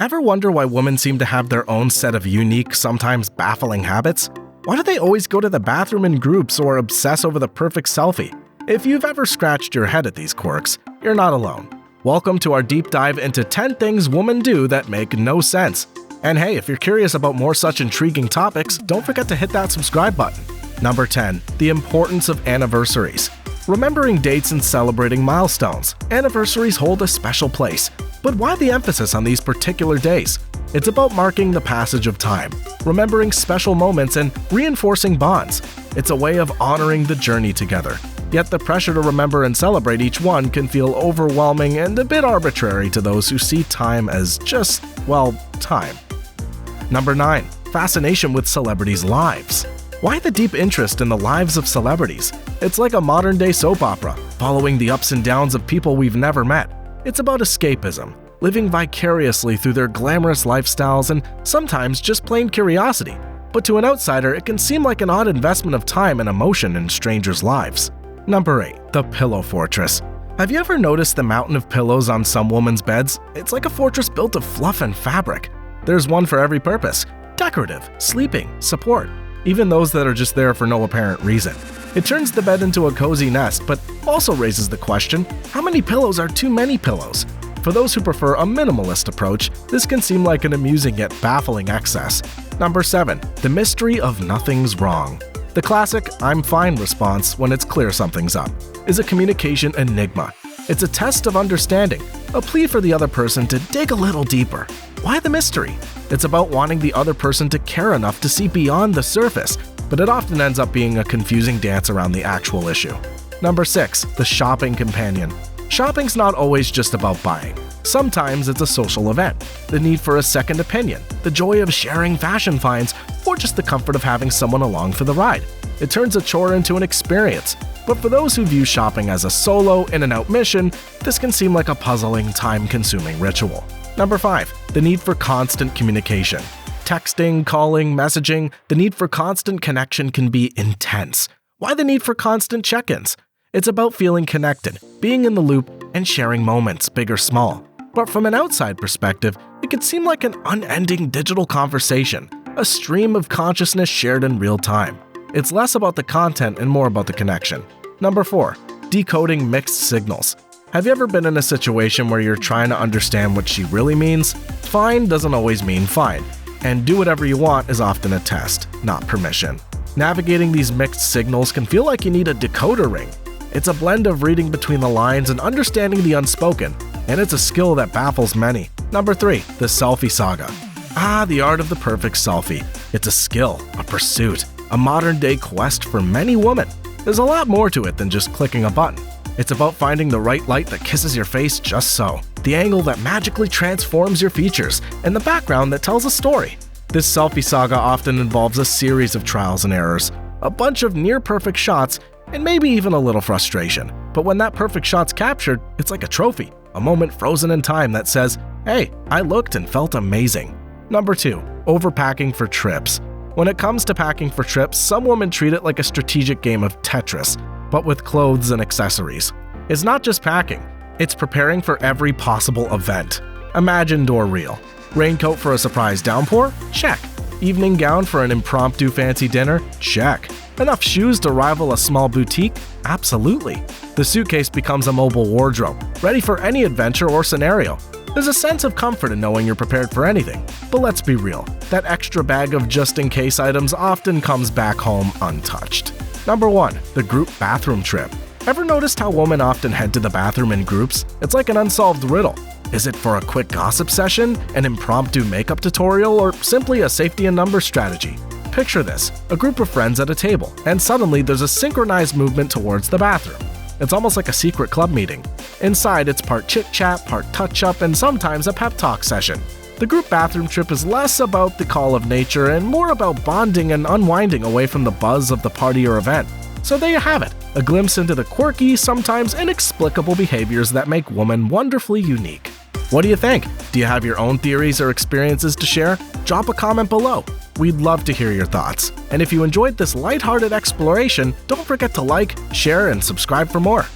Ever wonder why women seem to have their own set of unique, sometimes baffling habits? Why do they always go to the bathroom in groups or obsess over the perfect selfie? If you've ever scratched your head at these quirks, you're not alone. Welcome to our deep dive into 10 things women do that make no sense. And hey, if you're curious about more such intriguing topics, don't forget to hit that subscribe button. Number 10. The importance of anniversaries. Remembering dates and celebrating milestones. Anniversaries hold a special place. But why the emphasis on these particular days? It's about marking the passage of time, remembering special moments, and reinforcing bonds. It's a way of honoring the journey together. Yet the pressure to remember and celebrate each one can feel overwhelming and a bit arbitrary to those who see time as just, well, time. Number 9. Fascination with celebrities' lives. Why the deep interest in the lives of celebrities? It's like a modern-day soap opera, following the ups and downs of people we've never met. It's about escapism, living vicariously through their glamorous lifestyles, and sometimes just plain curiosity. But to an outsider, it can seem like an odd investment of time and emotion in strangers' lives. Number 8. The Pillow Fortress. Have you ever noticed the mountain of pillows on some women's beds? It's like a fortress built of fluff and fabric. There's one for every purpose: decorative, sleeping, support, even those that are just there for no apparent reason. It turns the bed into a cozy nest, but also raises the question, how many pillows are too many pillows? For those who prefer a minimalist approach, this can seem like an amusing yet baffling excess. Number 7. The mystery of nothing's wrong. The classic "I'm fine" response when it's clear something's up is a communication enigma. It's a test of understanding, a plea for the other person to dig a little deeper. Why the mystery? It's about wanting the other person to care enough to see beyond the surface, but it often ends up being a confusing dance around the actual issue. Number 6. The shopping companion. Shopping's not always just about buying. Sometimes it's a social event, the need for a second opinion, the joy of sharing fashion finds, or just the comfort of having someone along for the ride. It turns a chore into an experience. But for those who view shopping as a solo, in-and-out mission, this can seem like a puzzling, time-consuming ritual. Number 5. The need for constant communication. Texting, calling, messaging, the need for constant connection can be intense. Why the need for constant check-ins? It's about feeling connected, being in the loop, and sharing moments, big or small. But from an outside perspective, it can seem like an unending digital conversation, a stream of consciousness shared in real time. It's less about the content and more about the connection. Number 4. Decoding mixed signals. Have you ever been in a situation where you're trying to understand what she really means? Fine doesn't always mean fine, and do whatever you want is often a test, not permission. Navigating these mixed signals can feel like you need a decoder ring. It's a blend of reading between the lines and understanding the unspoken, and it's a skill that baffles many. Number 3. The selfie saga. The art of the perfect selfie. It's a skill, a pursuit, a modern-day quest for many women. There's a lot more to it than just clicking a button. It's about finding the right light that kisses your face just so, the angle that magically transforms your features, and the background that tells a story. This selfie saga often involves a series of trials and errors, a bunch of near-perfect shots, and maybe even a little frustration. But when that perfect shot's captured, it's like a trophy, a moment frozen in time that says, hey, I looked and felt amazing. Number 2. Overpacking for trips. When it comes to packing for trips, some women treat it like a strategic game of Tetris, but with clothes and accessories. It's not just packing, it's preparing for every possible event. Imagined or real. Raincoat for a surprise downpour? Check. Evening gown for an impromptu fancy dinner? Check. Enough shoes to rival a small boutique? Absolutely. The suitcase becomes a mobile wardrobe, ready for any adventure or scenario. There's a sense of comfort in knowing you're prepared for anything. But let's be real, that extra bag of just-in-case items often comes back home untouched. Number 1. The group bathroom trip. Ever noticed how women often head to the bathroom in groups? It's like an unsolved riddle. Is it for a quick gossip session, an impromptu makeup tutorial, or simply a safety in numbers strategy? Picture this, a group of friends at a table, and suddenly there's a synchronized movement towards the bathroom. It's almost like a secret club meeting. Inside, it's part chit-chat, part touch-up, and sometimes a pep talk session. The group bathroom trip is less about the call of nature and more about bonding and unwinding away from the buzz of the party or event. So there you have it, a glimpse into the quirky, sometimes inexplicable behaviors that make women wonderfully unique. What do you think? Do you have your own theories or experiences to share? Drop a comment below. We'd love to hear your thoughts. And if you enjoyed this lighthearted exploration, don't forget to like, share, and subscribe for more.